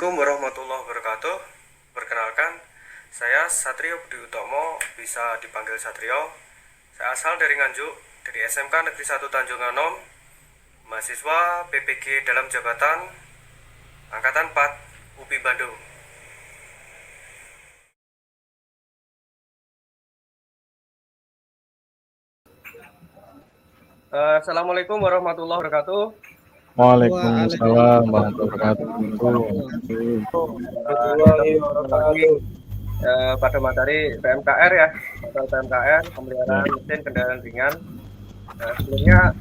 Assalamualaikum warahmatullahi wabarakatuh. Perkenalkan, saya Satrio Budi Utomo, bisa dipanggil Satrio. Saya asal dari Nganjuk, dari SMK Negeri 1 Tanjung Anom, mahasiswa PPG dalam jabatan Angkatan 4 UPI Bandung. Assalamualaikum warahmatullahi wabarakatuh. Waalaikumsalam warahmatullahi wabarakatuh. Pada materi PMKR ya, atau PMKR pemeliharaan mesin kendaraan ringan. Sebelumnya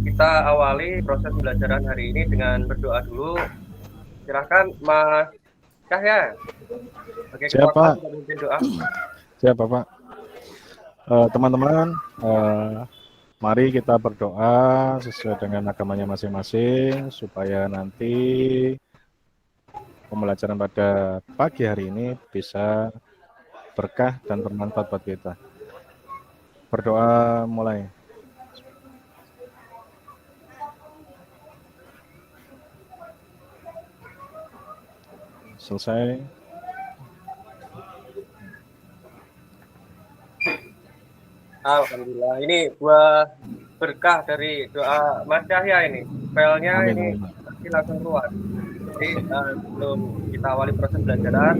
kita awali proses pembelajaran hari ini dengan berdoa dulu. Silahkan Mas Cahya. Oke, Siapa? Memimpin doa. Siapa Pak? Teman-teman, mari kita berdoa sesuai dengan agamanya masing-masing supaya nanti pembelajaran pada pagi hari ini bisa berkah dan bermanfaat buat kita. Berdoa mulai. Selesai. Alhamdulillah, ini buah berkah dari doa Mas Cahya ini. Filenya ini pasti langsung keluar. Jadi sebelum kita awali proses pembelajaran,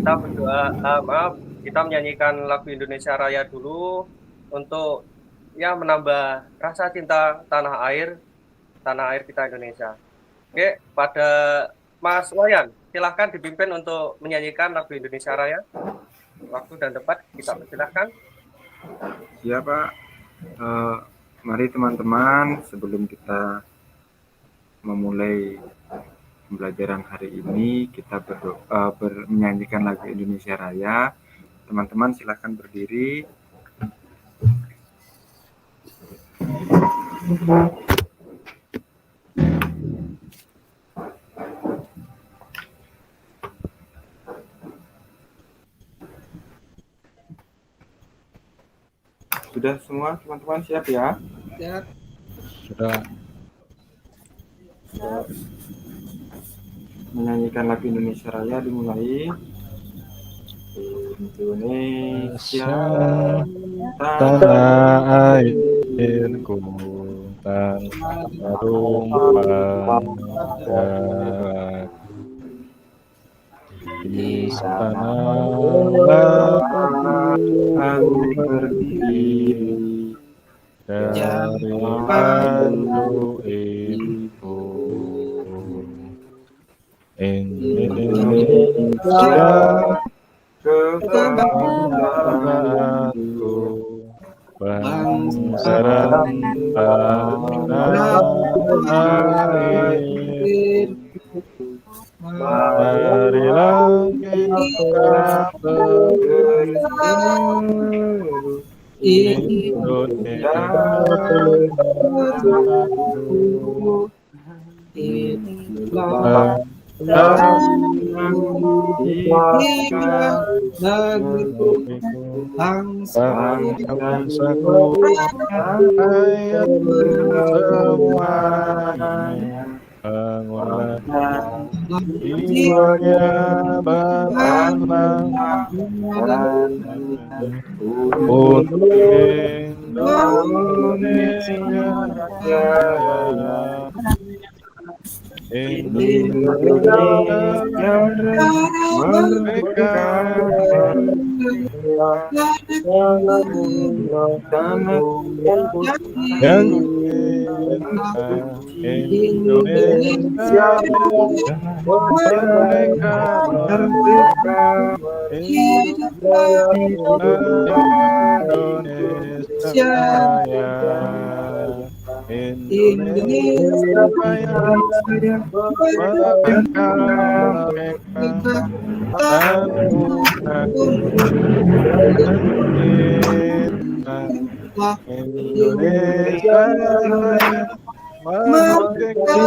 kita berdoa, kita menyanyikan lagu Indonesia Raya dulu untuk ya menambah rasa cinta tanah air kita Indonesia. Oke, pada Mas Wayan, silahkan dipimpin untuk menyanyikan lagu Indonesia Raya. Waktu dan tempat kita persilahkan. Ya Pak, mari teman-teman sebelum kita memulai pembelajaran hari ini kita menyanyikan lagu Indonesia Raya. Teman-teman silakan berdiri. Sudah semua teman-teman siap ya? Siap. Sudah. Menyanyikan lagu Indonesia Raya dimulai. Indonesia tanah airku tanpa tumpah darah, di sana aku berdiri dari pandu ibu. Indonesia kebanggaanku, bangsa dan tanah air. Marilah kita bersatu, Indonesia bersatu. Bangsa-bangsaku ayat semuanya, bangunlah jiwanya, bangunlah untuk Indonesia Raya. Indonesia merdeka, yang Indonesia merdeka, Indonesia Raya. Indonesia Raya, merdeka, Indonesia Raya, merdeka,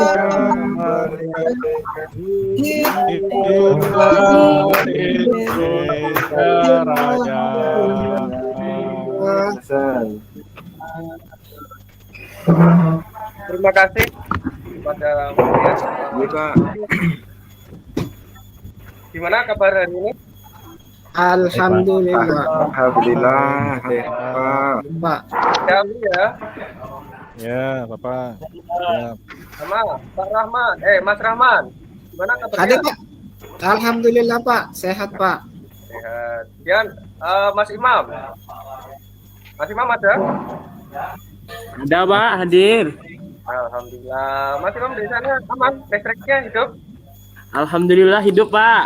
Indonesia Raya. Terima kasih kepada Pak. Gimana kabar hari ini? Alhamdulillah, Alhamdulillah, Pak. Pak. Siap ya, Ya, Bapak. Siap. sama Pak Rahman. Mas Rahman. Gimana Ada kabarnya? Pak. Alhamdulillah Pak, sehat Pak. Sehat. Kemudian Mas Imam. Mas Imam ada? Ada Pak, hadir. Alhamdulillah. Mas Imam di sana aman? Listriknya hidup? Alhamdulillah hidup Pak.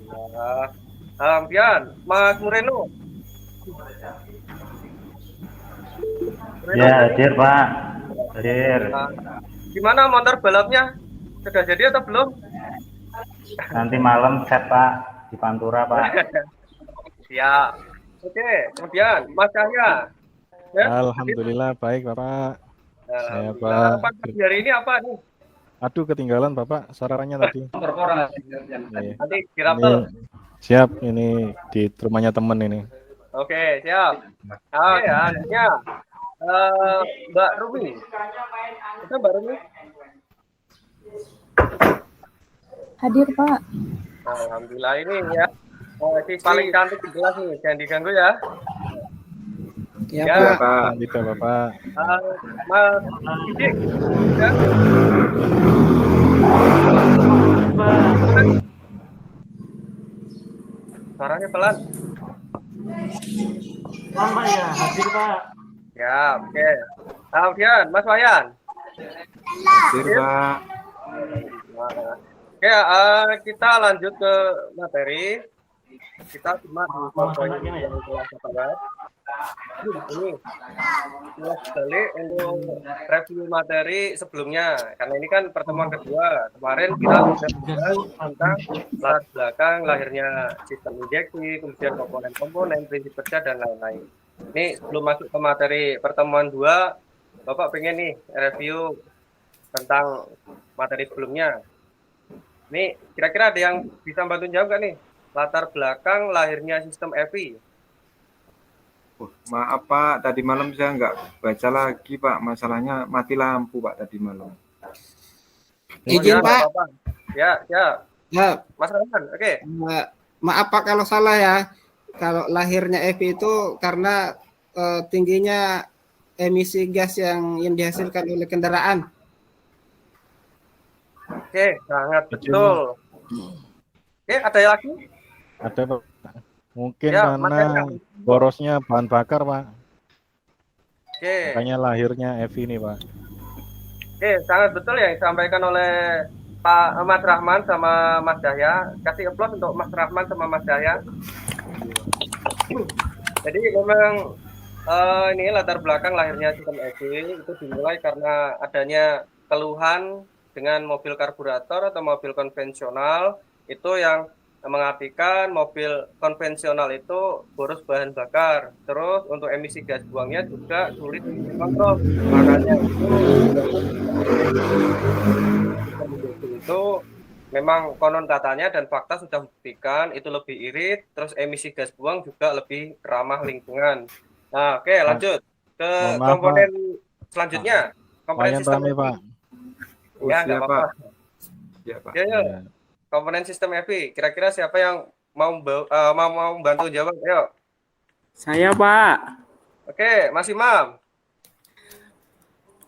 Alhamdulillah. Kemudian Mas Mureno. Ya, hadir Pak. Hadir. Gimana motor balapnya? Sudah jadi atau belum? Nanti malam set Pak di Pantura Pak. Siap. Oke, kemudian Mas Cahya. Ya? Alhamdulillah baik Bapak. Saya Alhamdulillah. Pak. Apa pagi hari ini apa nih? Aduh ketinggalan Bapak suaranya tadi. Iya. Nanti dirapel. Siap ini di rumahnya temen ini. Oke, siap. Oke, selanjutnya Mbak Rumi. Itu Mbak Rumi. Hadir Pak. Alhamdulillah ini ya. Si paling cantik di kelas nih, jangan diganggu ya. Ya, Ya. Pak. Pak. Gitu Bapak. Mas Sidik. Ya. Suaranya pelan. Pak ya, hadir Pak. Ya, oke. Kemudian Mas Wayan. Hadir, Pak. Oke, kita lanjut ke materi. Kita simak di PowerPoint yang telah kita bahas. Ini jelas sekali untuk review materi sebelumnya, karena ini kan pertemuan kedua. Kemarin kita sudah bahas tentang latar belakang lahirnya sistem injeksi, kemudian komponen-komponen, prinsip kerja dan lain-lain. Ini sebelum masuk ke materi pertemuan 2, Bapak pengen nih review tentang materi sebelumnya. Ini kira-kira ada yang bisa bantu jawab nggak nih? Latar belakang lahirnya sistem EVI. Maaf Pak, tadi malam saya nggak baca lagi Pak. Masalahnya mati lampu Pak tadi malam. Izin Ya, Pak. apa-apa. Ya, ya. Ya, Mas Rahman, oke. maaf Pak kalau salah ya. Kalau lahirnya EV itu karena tingginya emisi gas yang dihasilkan oleh kendaraan. Oke, sangat betul. Oke, ada yang lagi? Ada Pak. Mungkin Ya, karena materi. borosnya bahan bakar Pak. Oke, Makanya lahirnya EV ini Pak. oke, sangat betul yang disampaikan oleh Pak Mas Rahman sama Mas Dahya. Kasih applause untuk Mas Rahman sama Mas Dahya. Jadi memang ini latar belakang lahirnya sistem EV itu dimulai karena adanya keluhan dengan mobil karburator atau mobil konvensional itu yang mengartikan mobil konvensional itu boros bahan bakar. Terus untuk emisi gas buangnya juga sulit dikontrol. Makanya itu memang konon katanya dan fakta sudah membuktikan itu lebih irit, terus emisi gas buang juga lebih ramah lingkungan. Nah, oke, lanjut ke Mohon maaf, komponen selanjutnya. Komponen Lumayan sistem rame Pak. Ya, nggak Siap, apa-apa. Ya Pak. Ya, ya. Ya. Komponen sistem EV. Kira-kira siapa yang mau bantu jawab? Ayo. Saya Pak. Oke, Mas Imam.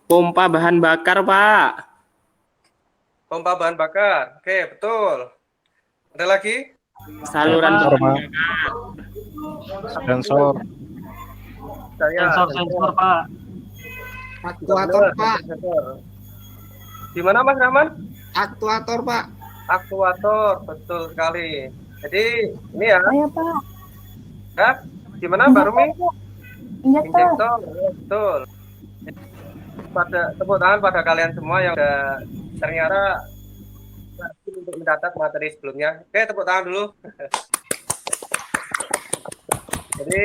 Pompa bahan bakar Pak. Pompa bahan bakar. Oke, betul. Ada lagi? Saluran Sensor Pak. Sensor. Sensor Pak. Aktuator Pak. Gimana Mas Rahman? Aktuator Pak. Aktuator, betul sekali. Jadi ini ya, Ayo Pak. ya. Gimana Mbak Rumi? Injektor. Injektor, ya, betul. Pada tepuk tangan pada kalian semua yang sudah ternyata rajin untuk mencatat materi sebelumnya. Oke, tepuk tangan dulu. Jadi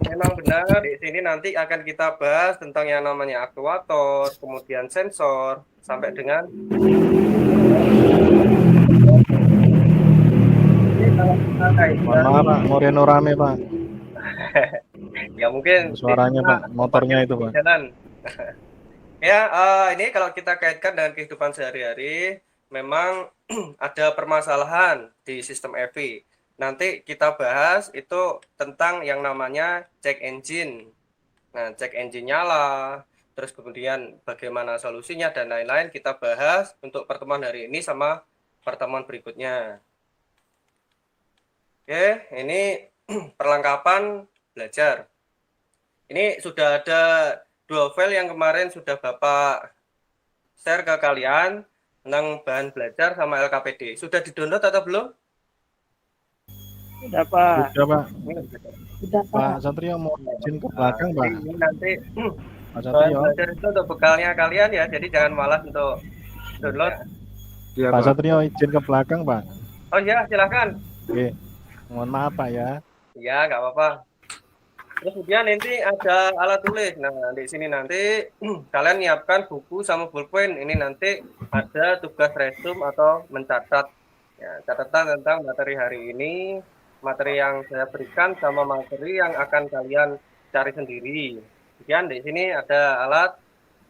memang benar di sini nanti akan kita bahas tentang yang namanya aktuator, kemudian sensor, sampai dengan Mohon maaf Pak, Moreno rame Pak. ya mungkin Suaranya Pak, motornya itu Pak. jalan. Ya, ini kalau kita kaitkan dengan kehidupan sehari-hari, memang ada permasalahan di sistem EV. Nanti kita bahas itu tentang yang namanya check engine. Nah, check engine nyala, terus kemudian bagaimana solusinya dan lain-lain kita bahas untuk pertemuan hari ini sama pertemuan berikutnya. Oke, ini perlengkapan belajar. Ini sudah ada 2 file yang kemarin sudah Bapak share ke kalian tentang bahan belajar sama LKPD. Sudah di-download atau belum? Sudah Pak. Sudah Pak. Sudah Pak. Pak Satrio mau izin ke belakang Pak. Ini nanti Pak bahan Satrio. belajar itu untuk bekalnya kalian ya, jadi jangan malas untuk download. Iya, Pak Pak. Satrio izin ke belakang Pak. Oh iya, silahkan. Oke. Mohon maaf Pak ya. Iya, nggak apa-apa. Terus kemudian nanti ada alat tulis. Nah, di sini nanti kalian nyiapkan buku sama pulpen. Ini nanti ada tugas resume atau mencatat ya, catatan tentang materi hari ini, materi yang saya berikan sama materi yang akan kalian cari sendiri. Kemudian di sini ada alat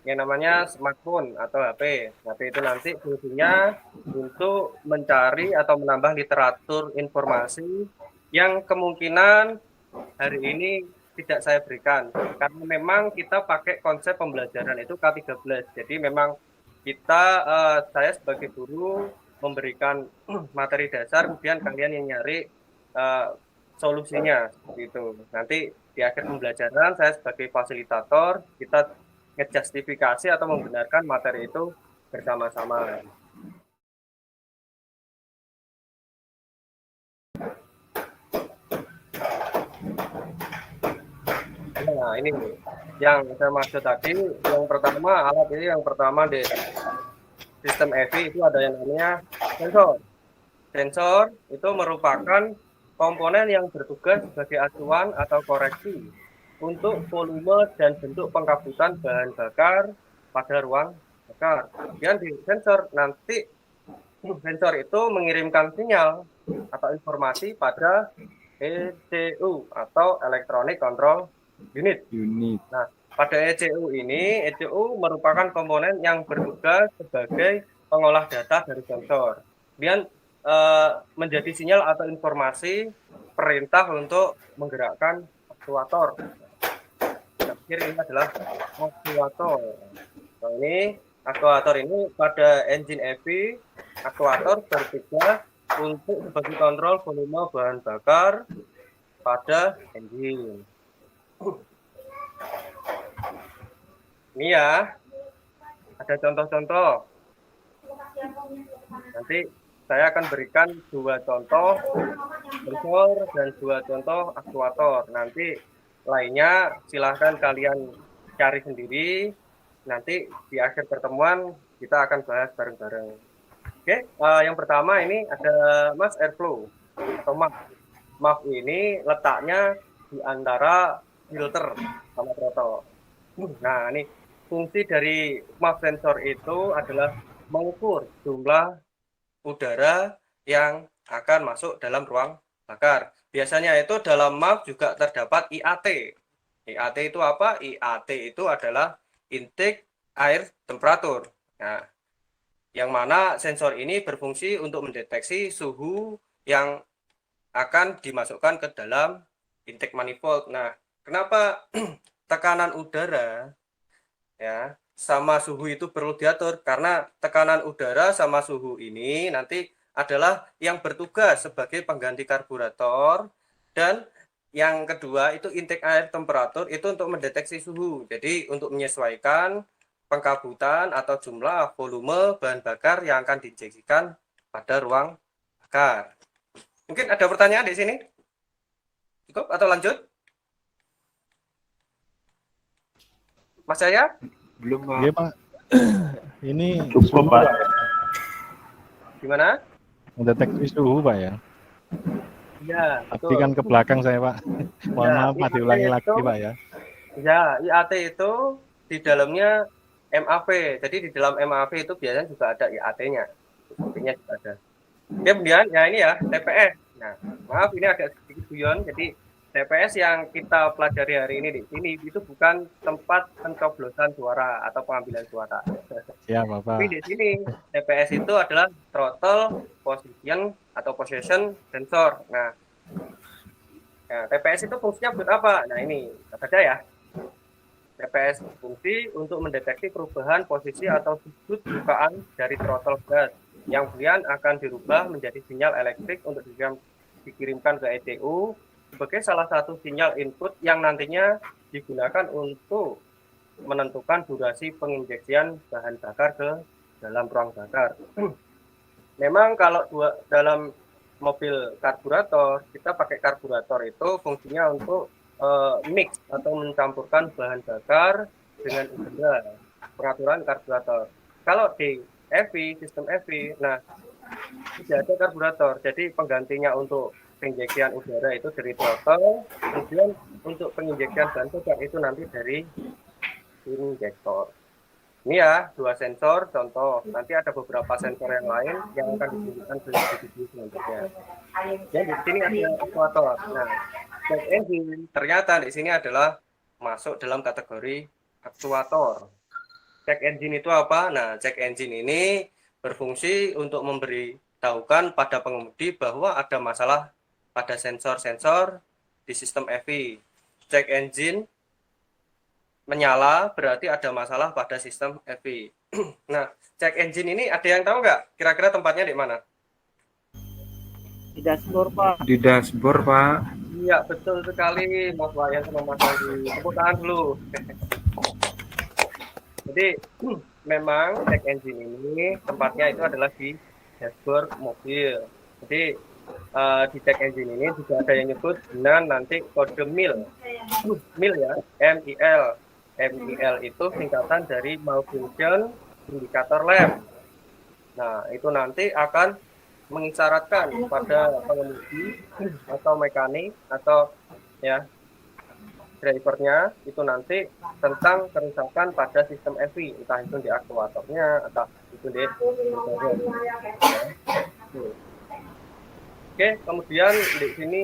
yang namanya smartphone atau HP. HP itu nanti fungsinya untuk mencari atau menambah literatur informasi yang kemungkinan hari ini tidak saya berikan karena memang kita pakai konsep pembelajaran itu K13. Jadi memang kita saya sebagai guru memberikan materi dasar, kemudian kalian yang nyari solusinya seperti itu. Nanti di akhir pembelajaran saya sebagai fasilitator kita ngejustifikasi atau membenarkan materi itu bersama-sama. Nah, ini yang saya maksud tadi, yang pertama alat ini yang pertama di sistem EV itu ada yang namanya sensor. Sensor itu merupakan komponen yang bertugas sebagai acuan atau koreksi untuk volume dan bentuk pengkabutan bahan bakar pada ruang bakar. Kemudian di sensor nanti sensor itu mengirimkan sinyal atau informasi pada ECU atau Electronic Control Unit. Nah, pada ECU ini, ECU merupakan komponen yang bertugas sebagai pengolah data dari sensor. Kemudian menjadi sinyal atau informasi perintah untuk menggerakkan aktuator. Saya pikir ini adalah aktuator. Nah, ini aktuator ini pada engine EV, aktuator bertugas untuk sebagai kontrol volume bahan bakar pada engine. Ini ya, ada contoh-contoh. Nanti saya akan berikan 2 contoh sensor dan 2 contoh aktuator. Nanti lainnya silahkan kalian cari sendiri. Nanti di akhir pertemuan kita akan bahas bareng-bareng. Oke, yang pertama ini ada mass airflow atau MAF. MAF ini letaknya di antara filter sama throttle. Nah, ini fungsi dari MAF sensor itu adalah mengukur jumlah udara yang akan masuk dalam ruang bakar. Biasanya itu dalam MAF juga terdapat IAT. IAT itu apa? IAT itu adalah intake air temperatur. Nah, yang mana sensor ini berfungsi untuk mendeteksi suhu yang akan dimasukkan ke dalam intake manifold. Nah, kenapa tekanan udara ya sama suhu itu perlu diatur? Karena tekanan udara sama suhu ini nanti adalah yang bertugas sebagai pengganti karburator, dan yang kedua itu intake air temperatur itu untuk mendeteksi suhu. Jadi untuk menyesuaikan pengkabutan atau jumlah volume bahan bakar yang akan diinjeksikan pada ruang bakar. Mungkin ada pertanyaan di sini? Cukup atau lanjut? Mas Jaya? Belum, Pak. Iya Pak. Ini Cukup, Pak. Gimana? mendeteksi suhu Pak ya. Ya, Tapi kan ke belakang saya Pak. Mohon Ya, maaf Pak, IAT diulangi lagi itu- Pak ya. Ya, IAT itu di dalamnya MAV. Jadi di dalam MAV itu biasanya juga ada IAT-nya. Sepertinya juga ada. Kemudian ya ini ya TPS. Nah, maaf ini agak sedikit guyon. Jadi TPS yang kita pelajari hari ini di sini itu bukan tempat pencoblosan suara atau pengambilan suara. Siap, Tapi Bapak. di sini TPS itu adalah throttle position atau possession sensor. Nah, TPS itu fungsinya buat apa? Nah, ini saja ya. TPS fungsi untuk mendeteksi perubahan posisi atau sudut bukaan dari throttle gas yang kemudian akan dirubah menjadi sinyal elektrik untuk dikirimkan ke ECU sebagai salah satu sinyal input yang nantinya digunakan untuk menentukan durasi penginjeksian bahan bakar ke dalam ruang bakar. Memang kalau dalam mobil karburator, kita pakai karburator itu fungsinya untuk mix atau mencampurkan bahan bakar dengan udara, pengaturan karburator. Kalau di EV, sistem EV, nah tidak ada karburator, jadi penggantinya untuk penginjeksian udara itu dari throttle, kemudian untuk penginjeksian bahan bakar itu nanti dari injektor. Ini ya, 2 sensor contoh. Nanti ada beberapa sensor yang lain yang akan ditunjukkan di video selanjutnya. Dan di sini ada aktuator. Nah, check engine ternyata di sini adalah masuk dalam kategori aktuator. Check engine itu apa? Nah, check engine ini berfungsi untuk memberitahukan pada pengemudi bahwa ada masalah pada sensor-sensor di sistem EV. Check engine menyala berarti ada masalah pada sistem EV. Nah, check engine ini ada yang tahu nggak? Kira-kira tempatnya di mana? Di dashboard, Pak. Di dashboard, Pak. Iya, betul sekali, Mas Wayan sama Mas Andi. Tepuk tangan dulu. Jadi, memang check engine ini tempatnya itu adalah di dashboard mobil. Jadi, di check engine ini juga ada yang nyebut dengan nanti kode MIL. MIL ya, MIL. MIL itu singkatan dari Malfunction Indicator Lamp. Nah, itu nanti akan mengisyaratkan pada pengemudi atau mekanik atau ya drivernya itu nanti tentang kerusakan pada sistem EV, entah itu di aktuatornya atau itu di motor. Oke, kemudian di sini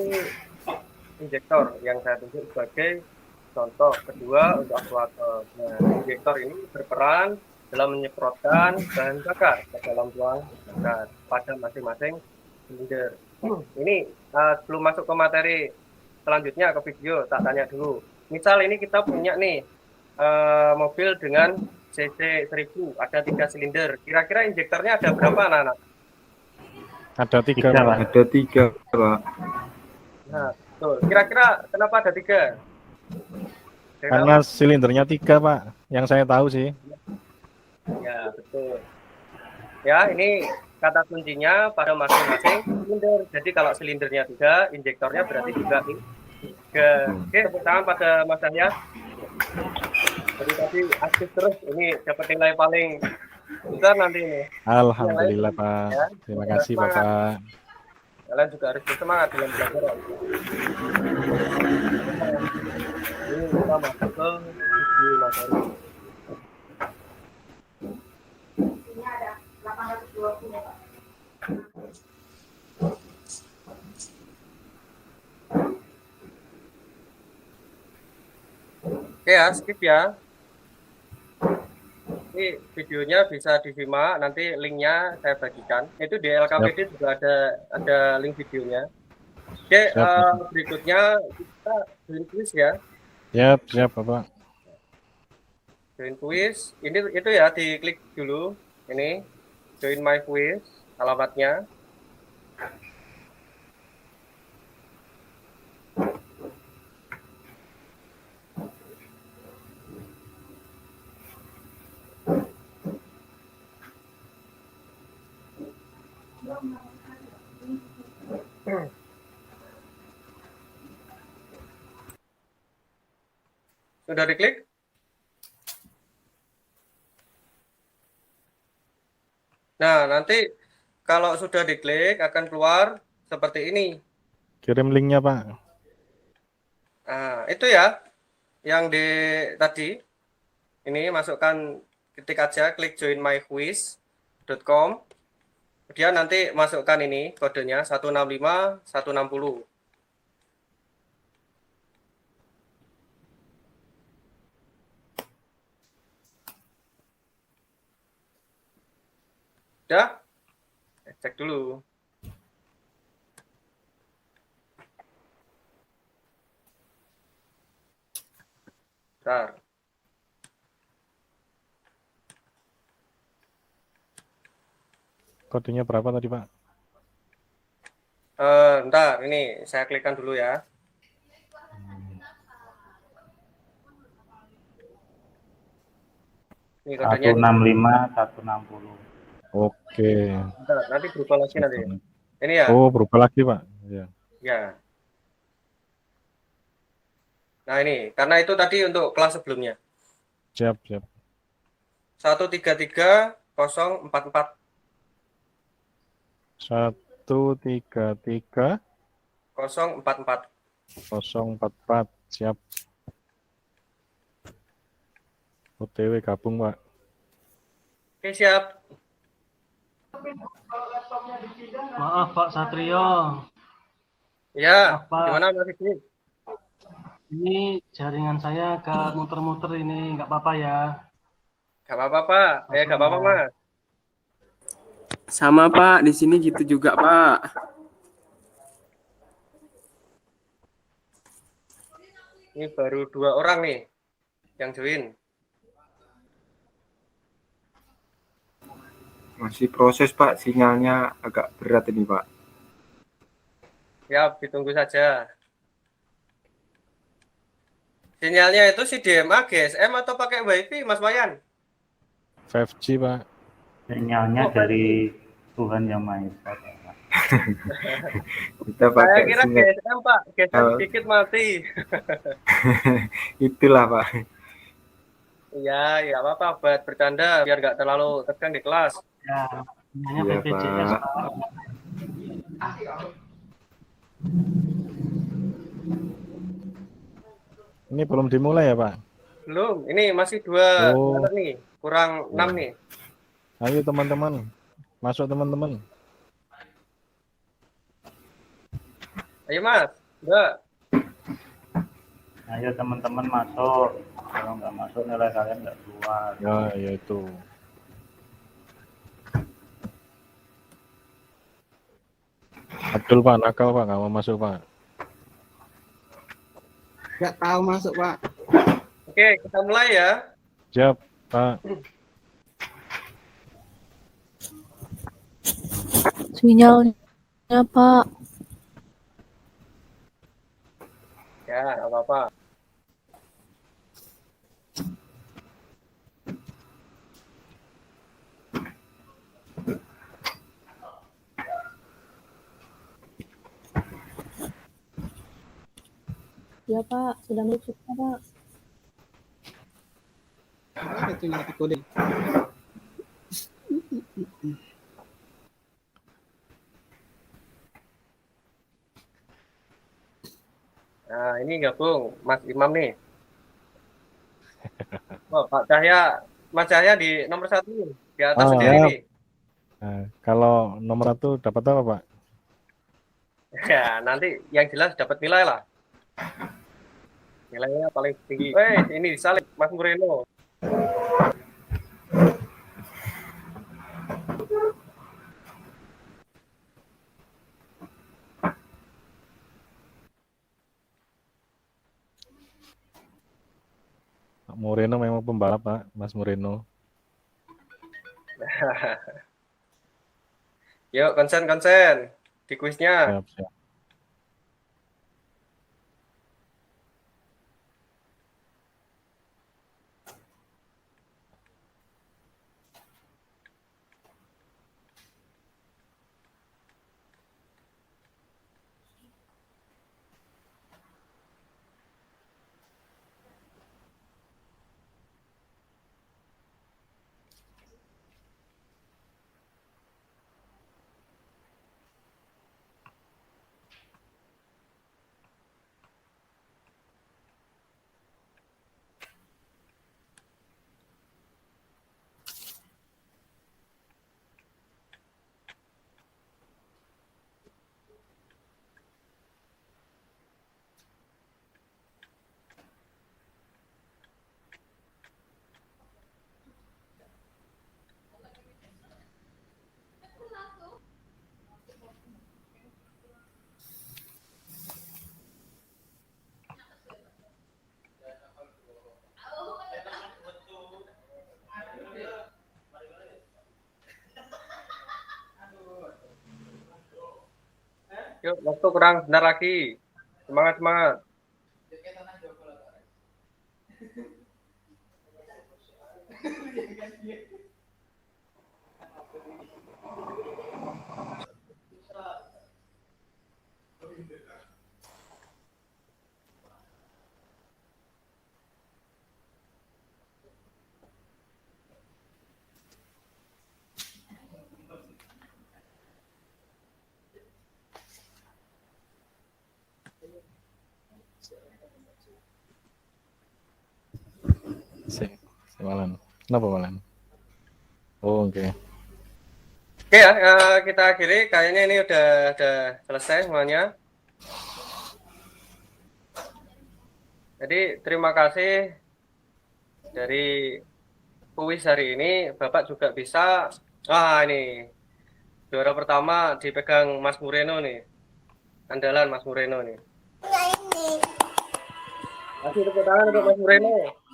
injektor yang saya tunjuk sebagai contoh kedua untuk aktuator. Nah, injektor ini berperan dalam menyemprotkan bahan bakar ke dalam ruang bakar pada masing-masing silinder. Ini sebelum masuk ke materi selanjutnya ke video, tak tanya dulu. Misal ini kita punya nih mobil dengan CC 1000, ada 3 silinder. Kira-kira injektornya ada berapa, anak-anak? Ada 3, Tiga, Pak. Pak. Ada 3, Pak. Nah, betul. Kira-kira kenapa ada 3? Karena silindernya 3, Pak. Yang saya tahu sih. Ya, betul. Ya, ini kata kuncinya pada masing-masing silinder. Jadi kalau silindernya 3, injektornya berarti juga 3. Oke, tepuk tangan pada Mas Yahya. Jadi tadi aktif terus, ini dapat nilai paling besar nanti ini. Alhamdulillah, Pak. Ya, Terima kasih, Bapak. Kalian juga harus bersemangat dalam belajar. Ini kita masuk ke video materi. Oke ya, skip ya. Ini videonya bisa disimak, nanti linknya saya bagikan. Itu di LKPD juga ada link videonya. Oke, berikutnya kita join quiz ya. Siap, Bapak. Join quiz. Ini itu ya, diklik dulu. Ini join my quiz, alamatnya. Sudah diklik? Nah, nanti kalau sudah diklik akan keluar seperti ini. Kirim linknya, Pak. Nah, itu ya yang di tadi. Ini masukkan, ketik aja klik joinmyquiz.com. Kemudian nanti masukkan ini kodenya 165 160. Udah? Cek dulu. Bentar. Kodenya berapa tadi, Pak? Bentar, ini saya klikkan dulu ya. Ini kodenya. 165, 160. Oke. Bentar, nanti berubah lagi nanti. Ini ya. Oh, berubah lagi, Pak. Ya. Ya. Nah ini, karena itu tadi untuk kelas sebelumnya. Siap, siap. 133044. 133 044. 044. Siap. OTW gabung, Pak. Oke, siap. Maaf Pak Satrio, Ya, Apa? gimana Mas Fikri? ini jaringan saya agak muter-muter ini, nggak apa-apa ya. Gak apa-apa, Pak. Gak apa-apa, Mas. Sama Pak, di sini gitu juga Pak. Ini baru 2 orang nih yang join. Masih proses Pak, sinyalnya agak berat ini Pak. Ya, ditunggu saja. Sinyalnya itu CDMA, GSM atau pakai WiFi, Mas Wayan? 5G, Pak. Sinyalnya dari Tuhan Yang Maha Esa. Pak. Kita Saya pakai kira sinyal. GSM, Pak. GSM Oh. sedikit mati. Itulah Pak. Iya, ya apa-apa, buat bercanda biar nggak terlalu tegang di kelas. Ya, namanya Iya, BPJS Pak. Pak. Ini belum dimulai ya, Pak? Belum, ini masih 2 Oh. nih, kurang 6 nih. Ayo teman-teman, masuk teman-teman. Ayo Mas, Mbak. Ayo teman-teman masuk. Kalau nggak masuk nilai kalian nggak keluar. Ya, ya itu. Abdul, Pak, nakal, Pak, nggak mau masuk, Pak. Nggak tahu masuk, Pak. Oke, kita mulai ya. Siap, Pak. Sinyalnya, Pak. Ya, nggak apa-apa. Ya, Pak. Sudah masuk, Pak. Apa itu yang kode? Nah, ini gabung Mas Imam nih. Oh, Pak Cahya, Mas Cahya di nomor 1 nih, di atas Oh, sendiri ya. nih. Nah, kalau nomor 1 dapat apa, Pak? Ya, nanti yang jelas dapat nilai lah. Nilainya paling tinggi. Ini disalib Mas Moreno. Moreno memang pembalap, Pak, Mas Moreno. Yuk, konsen di kuisnya. Siap, siap. Yuk, waktu kurang sebentar lagi. Semangat, semangat. Si Malan. Kenapa Malan? Oh, oke. Oke ya, kita akhiri. Kayaknya ini udah selesai semuanya. Jadi terima kasih dari kuis hari ini. Bapak juga bisa. Ini juara pertama dipegang Mas Moreno nih. Andalan Mas Moreno nih. Kasih tepuk tangan untuk Mas Moreno.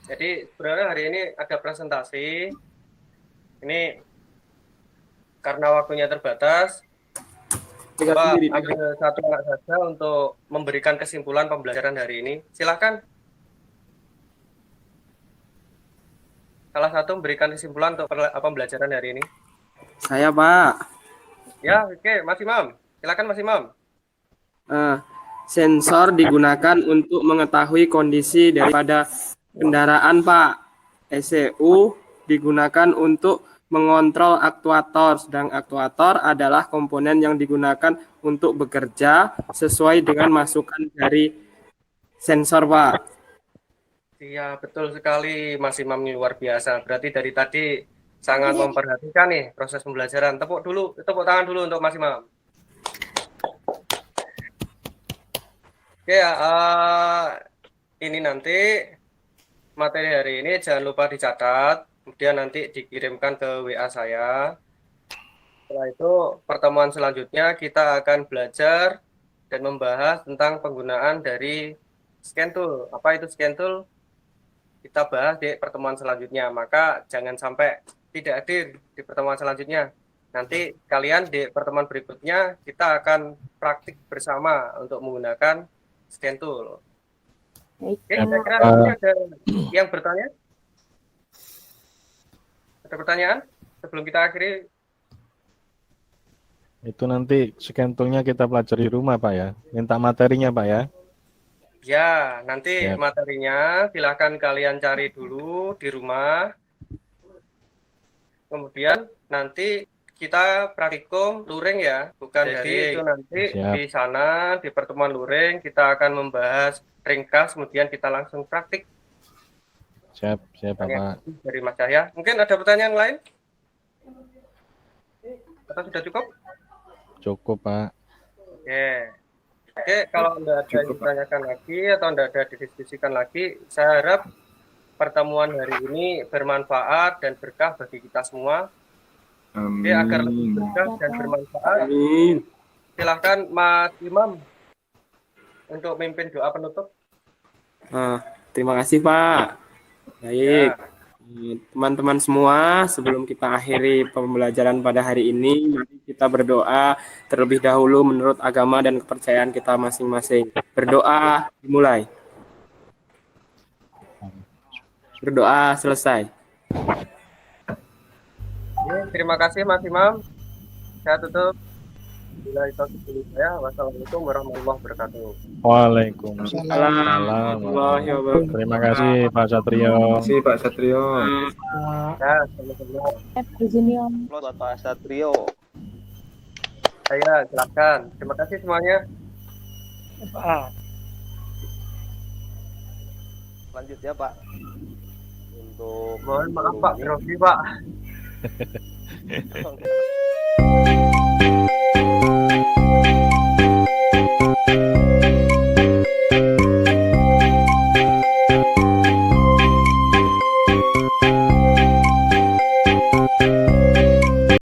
Jadi sebenarnya hari ini ada presentasi. Ini karena waktunya terbatas, Bapak ambil satu anak saja untuk memberikan kesimpulan pembelajaran hari ini. Silakan. Salah satu memberikan kesimpulan untuk pembelajaran hari ini. Saya, Pak. Ya, oke, Mas Imam. Silakan Mas Imam. Sensor digunakan untuk mengetahui kondisi daripada kendaraan, Pak. ECU digunakan untuk mengontrol aktuator, sedang aktuator adalah komponen yang digunakan untuk bekerja sesuai dengan masukan dari sensor, Pak. Iya, betul sekali Mas Imam, ini luar biasa. Berarti dari tadi sangat memperhatikan nih proses pembelajaran. Tepuk tangan dulu untuk Mas Imam. Oke ya, ini nanti materi hari ini jangan lupa dicatat, kemudian nanti dikirimkan ke WA saya. Setelah itu pertemuan selanjutnya kita akan belajar dan membahas tentang penggunaan dari scan tool. Apa itu scan tool? Kita bahas di pertemuan selanjutnya. Maka jangan sampai tidak hadir di pertemuan selanjutnya. Nanti kalian di pertemuan berikutnya kita akan praktik bersama untuk menggunakan scan tool. Oke, saya kira ada yang bertanya? Ada pertanyaan sebelum kita akhiri? Itu nanti scan tool-nya kita pelajari di rumah, Pak ya. Minta materinya, Pak ya. Ya, nanti materinya silahkan kalian cari dulu di rumah. Kemudian nanti kita praktikum luring ya, bukan jadi itu nanti di sana di pertemuan luring kita akan membahas ringkas, kemudian kita langsung praktik. Siap, Bapak. Dari Mas Cahya. Mungkin ada pertanyaan lain? Atau sudah cukup? Cukup, Pak. Oke, kalau Anda ada yang ditanyakan lagi atau Anda ada didiskusikan lagi, saya harap pertemuan hari ini bermanfaat dan berkah bagi kita semua. Oke, agar lebih berkah dan bermanfaat. Silahkan Mas Imam untuk memimpin doa penutup. Terima kasih, Pak. Baik. Teman-teman semua, sebelum kita akhiri pembelajaran pada hari ini, mari kita berdoa terlebih dahulu menurut agama dan kepercayaan kita masing-masing. Berdoa dimulai. Berdoa selesai. Terima kasih Mas Imam. Saya tutup. Bila itu saya, wassalamualaikum warahmatullahi wabarakatuh. Waalaikumsalam warahmatullahi wabarakatuh. Terima kasih Pak Satrio. Terima kasih Pak Satrio. Ya, sama-sama. Izin Om. Buat Pak Satrio. Saya silakan. Terima kasih semuanya. Lanjut ya Pak. Untuk mohon maaf Pak, grogi Pak.